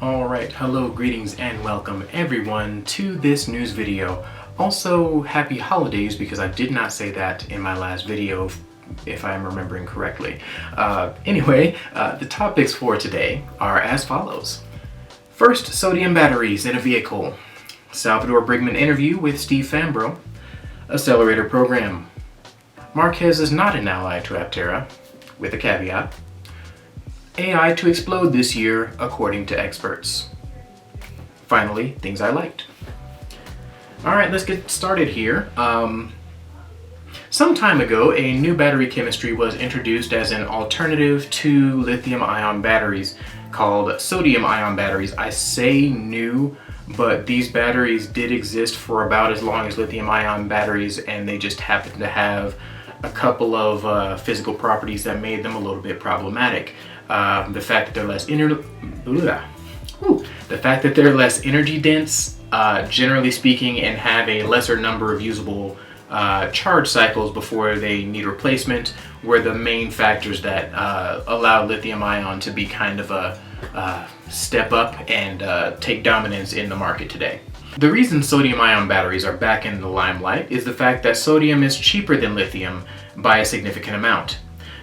Alright, hello, greetings, and welcome everyone to this news video. Also, happy holidays, because I did not say that in my last video, if I'm remembering correctly. Anyway, the topics for today are as follows. First, sodium batteries in a vehicle. Salvador Briggman interview with Steve Fambro. Accelerator Program. Marquez is not an ally to Aptera, with a caveat. AI to explode this year, according to experts. Finally, things I liked. Alright, let's get started here. Some time ago, a new battery chemistry was introduced as an alternative to lithium-ion batteries called sodium-ion batteries. I say new, but these batteries did exist for about as long as lithium-ion batteries, and they just happened to have a couple of physical properties that made them a little bit problematic. The fact that they're less energy dense, generally speaking, and have a lesser number of usable charge cycles before they need replacement, were the main factors that allowed lithium-ion to be kind of a step up and take dominance in the market today. The reason sodium-ion batteries are back in the limelight is the fact that sodium is cheaper than lithium by a significant amount.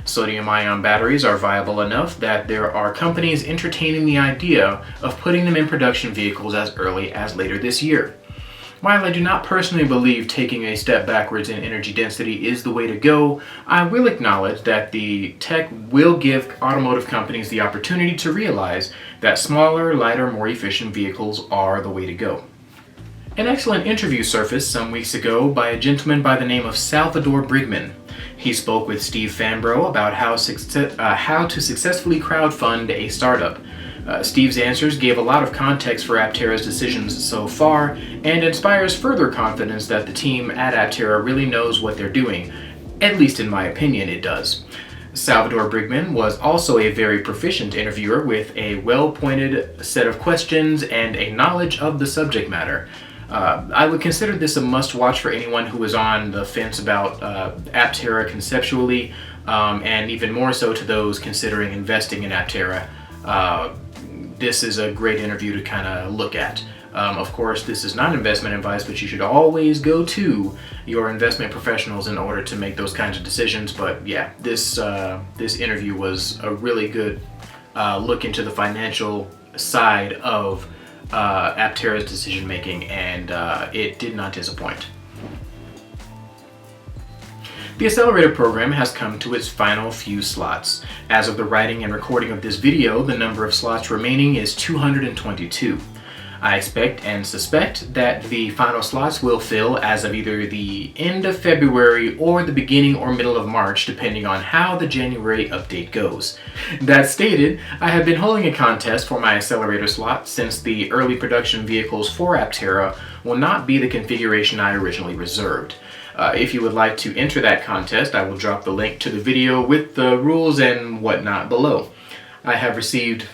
Sodium-ion batteries are viable enough that there are companies entertaining the idea of putting them in production vehicles as early as later this year. While I do not personally believe taking a step backwards in energy density is the way to go, I will acknowledge that the tech will give automotive companies the opportunity to realize that smaller, lighter, more efficient vehicles are the way to go. An excellent interview surfaced some weeks ago by a gentleman by the name of Salvador Briggman. He spoke with Steve Fambro about how to successfully crowdfund a startup. Steve's answers gave a lot of context for Aptera's decisions so far, and inspires further confidence that the team at Aptera really knows what they're doing. At least in my opinion, it does. Salvador Briggman was also a very proficient interviewer with a well-pointed set of questions and a knowledge of the subject matter. I would consider this a must-watch for anyone who is on the fence about Aptera conceptually, and even more so to those considering investing in Aptera. This is a great interview to kind of look at. Of course, this is not investment advice, but you should always go to your investment professionals in order to make those kinds of decisions. But yeah, this interview was a really good look into the financial side of Aptera's decision making, and it did not disappoint. The Accelerator Program has come to its final few slots. As of the writing and recording of this video, the number of slots remaining is 222. I expect and suspect that the final slots will fill as of either the end of February or the beginning or middle of March, depending on how the January update goes. That stated, I have been holding a contest for my Accelerator slot since the early production vehicles for Aptera will not be the configuration I originally reserved. If you would like to enter that contest, I will drop the link to the video with the rules and whatnot below. I have received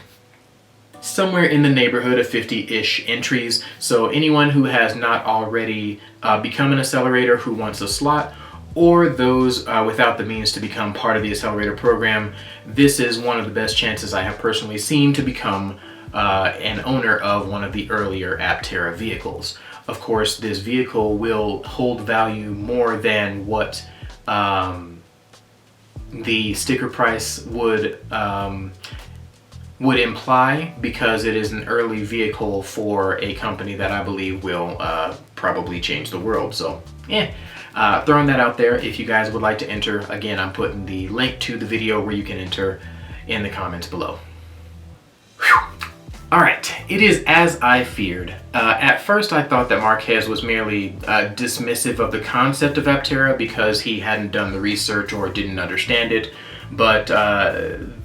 somewhere in the neighborhood of 50-ish entries, so anyone who has not already become an accelerator who wants a slot, or those without the means to become part of the Accelerator Program, this is one of the best chances I have personally seen to become an owner of one of the earlier Aptera vehicles. Of course, this vehicle will hold value more than what the sticker price would imply, because it is an early vehicle for a company that I believe will probably change the world. So, throwing that out there. If you guys would like to enter, again, I'm putting the link to the video where you can enter in the comments below. Alright, it is as I feared. At first I thought that Marquez was merely dismissive of the concept of Aptera because he hadn't done the research or didn't understand it, but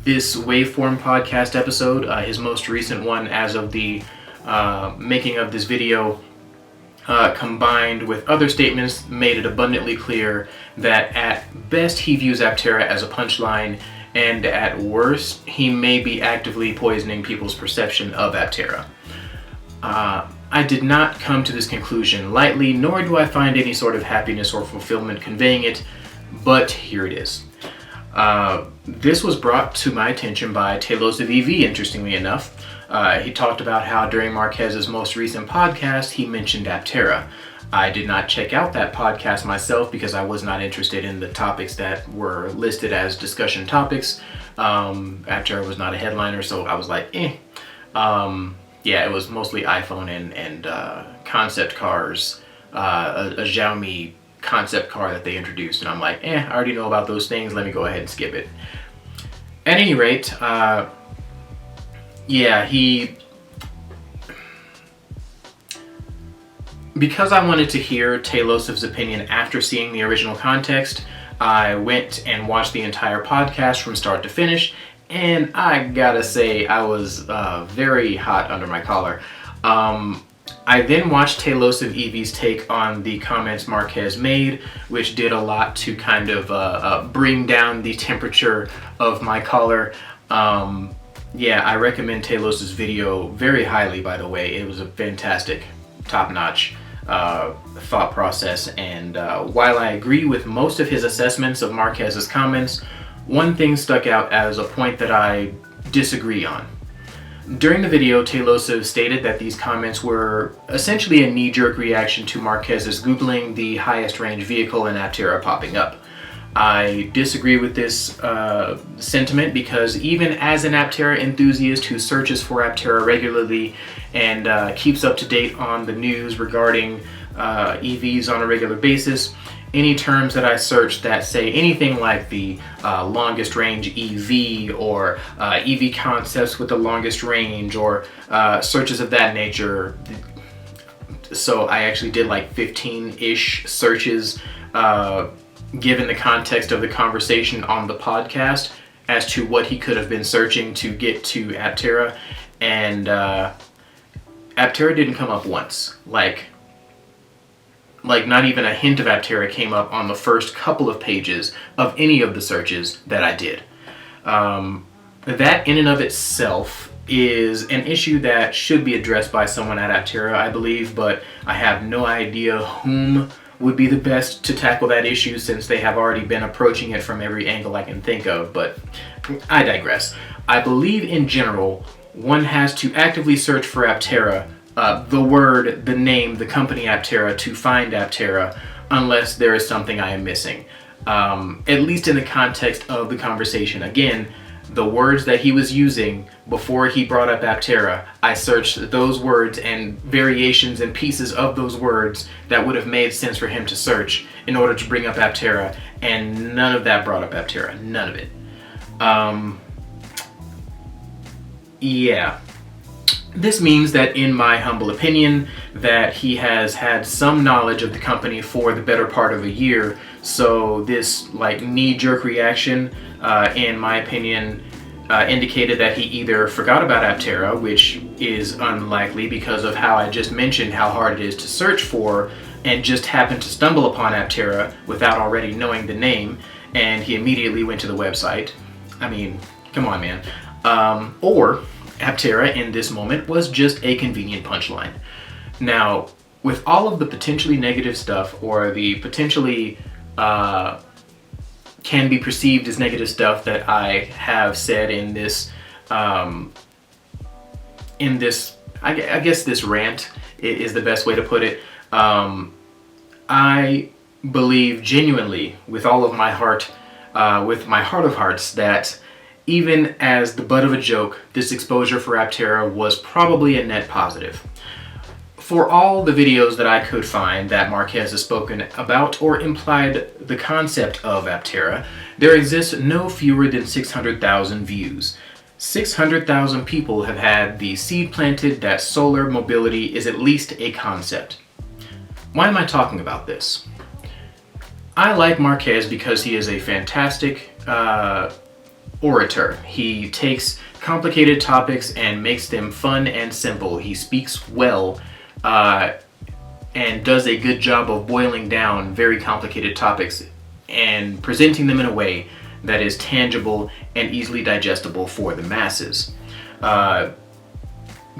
this Waveform podcast episode, his most recent one as of the making of this video, combined with other statements, made it abundantly clear that at best he views Aptera as a punchline, and at worst, he may be actively poisoning people's perception of Aptera. I did not come to this conclusion lightly, nor do I find any sort of happiness or fulfillment conveying it, but here it is. This was brought to my attention by Tailosive EV, interestingly enough. He talked about how during Marquez's most recent podcast, he mentioned Aptera. I did not check out that podcast myself because I was not interested in the topics that were listed as discussion topics. Aptera was not a headliner, so I was like, eh. Yeah, it was mostly iPhone and concept cars, a Xiaomi concept car that they introduced, and I'm like, I already know about those things, let me go ahead and skip it. At any rate, because I wanted to hear Tailosive's opinion after seeing the original context, I went and watched the entire podcast from start to finish, and I gotta say, I was very hot under my collar. I then watched Tailosive EV's take on the comments Marquez made, which did a lot to kind of bring down the temperature of my collar. Yeah, I recommend Tailosive's video very highly, by the way. It was a fantastic, top-notch thought process, and while I agree with most of his assessments of Marquez's comments, one thing stuck out as a point that I disagree on. During the video, Tailosive stated that these comments were essentially a knee-jerk reaction to Marquez's Googling the highest range vehicle in Aptera popping up. I disagree with this sentiment because even as an Aptera enthusiast who searches for Aptera regularly and keeps up to date on the news regarding EVs on a regular basis, any terms that I search that say anything like the longest range EV or EV concepts with the longest range or searches of that nature. So I actually did like 15-ish searches given the context of the conversation on the podcast as to what he could have been searching to get to Aptera, and Aptera didn't come up once. Like not even a hint of Aptera came up on the first couple of pages of any of the searches that I did. That in and of itself is an issue that should be addressed by someone at Aptera, I believe, but I have no idea whom would be the best to tackle that issue since they have already been approaching it from every angle I can think of, but I digress. I believe in general, one has to actively search for Aptera, the word, the name, the company Aptera, to find Aptera, unless there is something I am missing. At least in the context of the conversation. Again, the words that he was using before he brought up Aptera, I searched those words and variations and pieces of those words that would have made sense for him to search in order to bring up Aptera, and none of that brought up Aptera. None of it. Yeah. This means that, in my humble opinion, that he has had some knowledge of the company for the better part of a year, so this knee-jerk reaction, in my opinion, indicated that he either forgot about Aptera, which is unlikely because of how I just mentioned how hard it is to search for, and just happened to stumble upon Aptera without already knowing the name, and he immediately went to the website. I mean, come on, man. Or Aptera in this moment was just a convenient punchline. Now, with all of the potentially negative stuff, or the potentially can be perceived as negative stuff that I have said in this, I guess this rant is the best way to put it. I believe genuinely, with all of my heart, with my heart of hearts, that even as the butt of a joke, this exposure for Aptera was probably a net positive. For all the videos that I could find that Marquez has spoken about or implied the concept of Aptera, there exists no fewer than 600,000 views. 600,000 people have had the seed planted that solar mobility is at least a concept. Why am I talking about this? I like Marquez because he is a fantastic orator. He takes complicated topics and makes them fun and simple. He speaks well and does a good job of boiling down very complicated topics and presenting them in a way that is tangible and easily digestible for the masses.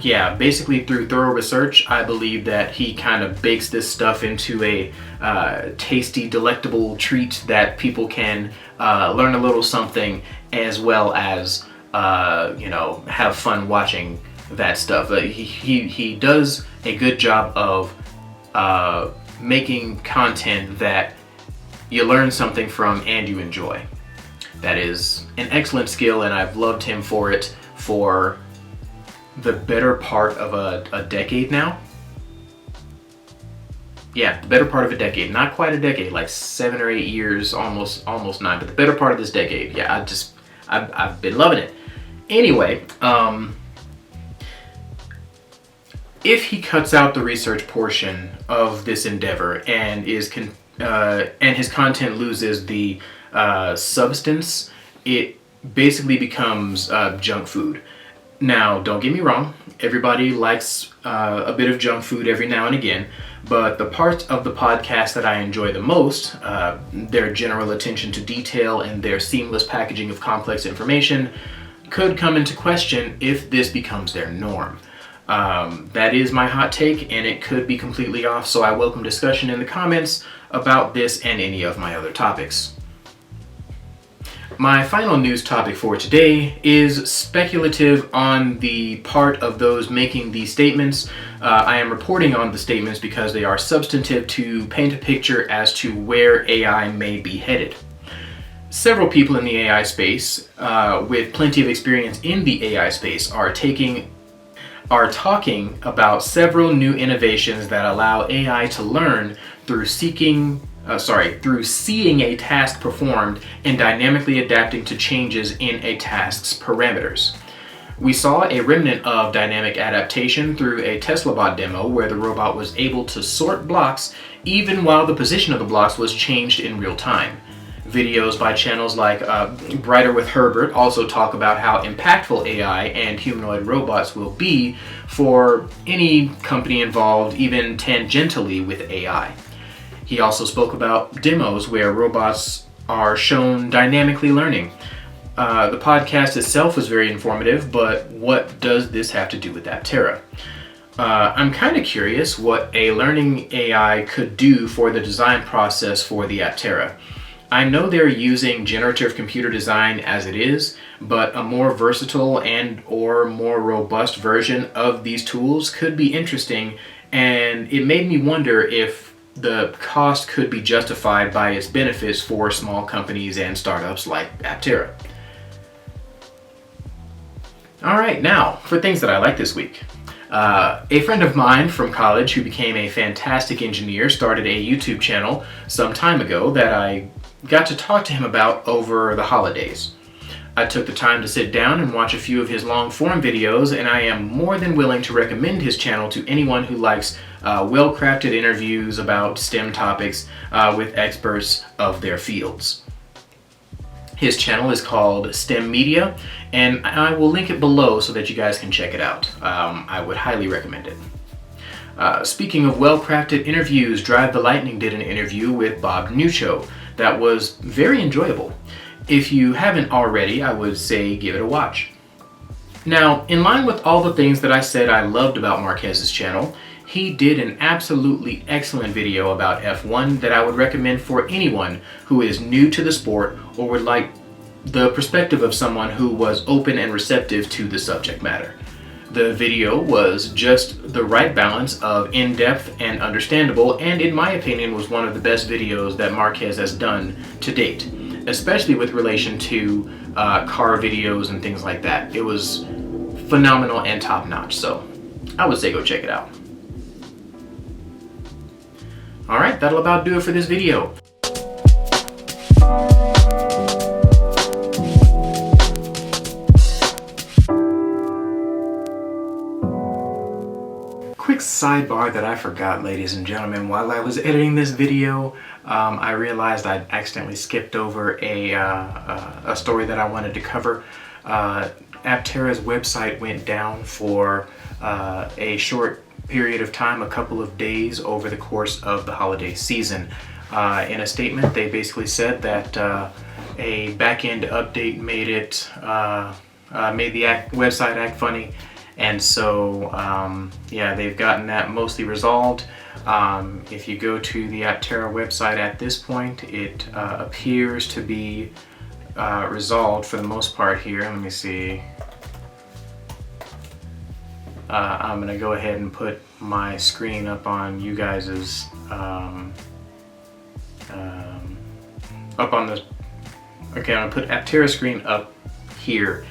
yeah, basically through thorough research, I believe that he kind of bakes this stuff into a tasty, delectable treat that people can learn a little something, as well as have fun watching that stuff. He does a good job of making content that you learn something from and you enjoy. That is an excellent skill, and I've loved him for it for the better part of a decade now. Yeah, the better part of a decade. Not quite a decade, like 7 or 8 years, almost 9, but the better part of this decade. Yeah, I've been loving it. Anyway, if he cuts out the research portion of this endeavor and and his content loses the substance, it basically becomes junk food. Now, don't get me wrong, everybody likes a bit of junk food every now and again, but the parts of the podcast that I enjoy the most, their general attention to detail and their seamless packaging of complex information, could come into question if this becomes their norm. That is my hot take, and it could be completely off, so I welcome discussion in the comments about this and any of my other topics. My final news topic for today is speculative on the part of those making these statements. I am reporting on the statements because they are substantive to paint a picture as to where AI may be headed. Several people in the AI space, with plenty of experience in the AI space, are talking about several new innovations that allow AI to learn through seeing a task performed and dynamically adapting to changes in a task's parameters. We saw a remnant of dynamic adaptation through a Tesla bot demo where the robot was able to sort blocks even while the position of the blocks was changed in real time. Videos by channels like Brighter with Herbert also talk about how impactful AI and humanoid robots will be for any company involved, even tangentially with AI. He also spoke about demos where robots are shown dynamically learning. The podcast itself was very informative, but what does this have to do with Aptera? I'm kind of curious what a learning AI could do for the design process for the Aptera. I know they're using generative computer design as it is, but a more versatile and or more robust version of these tools could be interesting, and it made me wonder if the cost could be justified by its benefits for small companies and startups like Aptera. Alright, now for things that I like this week. A friend of mine from college who became a fantastic engineer started a YouTube channel some time ago that I got to talk to him about over the holidays. I took the time to sit down and watch a few of his long-form videos, and I am more than willing to recommend his channel to anyone who likes well-crafted interviews about STEM topics with experts of their fields. His channel is called STEM Media, and I will link it below so that you guys can check it out. I would highly recommend it. Speaking of well-crafted interviews, Drive the Lightning did an interview with Bob Nuccio that was very enjoyable. If you haven't already, I would say give it a watch. Now, in line with all the things that I said I loved about Marquez's channel, he did an absolutely excellent video about F1 that I would recommend for anyone who is new to the sport or would like the perspective of someone who was open and receptive to the subject matter. The video was just the right balance of in-depth and understandable, and in my opinion was one of the best videos that Marquez has done to date, especially with relation to car videos and things like that. It was phenomenal and top-notch, so I would say go check it out. Alright, that'll about do it for this video. Quick sidebar that I forgot, ladies and gentlemen. While I was editing this video, I realized I'd accidentally skipped over a story that I wanted to cover. Aptera's website went down for a short period of time, a couple of days over the course of the holiday season. In a statement, they basically said that a back-end update made the website act funny, And so yeah, they've gotten that mostly resolved. If you go to the Aptera website at this point, it appears to be resolved for the most part here. Let me see. I'm gonna go ahead and put my screen up on you guys's up on the, okay, I'm gonna put Aptera screen up here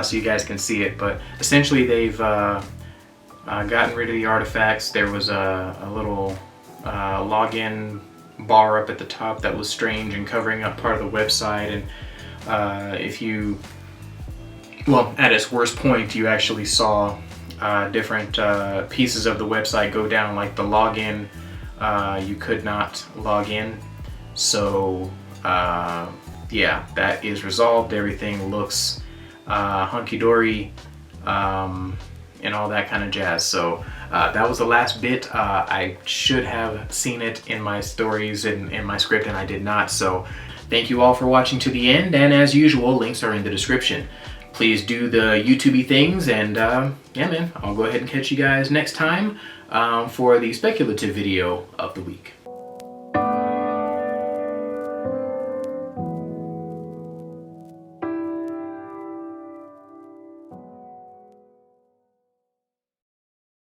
so you guys can see it. But essentially they've gotten rid of the artifacts. There was a little login bar up at the top that was strange and covering up part of the website, and if you, well, at its worst point, you actually saw different pieces of the website go down, like the login. You could not log in. So yeah, that is resolved. Everything looks hunky-dory and all that kind of jazz. So that was the last bit. I should have seen it in my stories and in my script, and I did not. So thank you all for watching to the end, and as usual, links are in the description. Please do the YouTube-y things, and yeah, man, I'll go ahead and catch you guys next time for the speculative video of the week.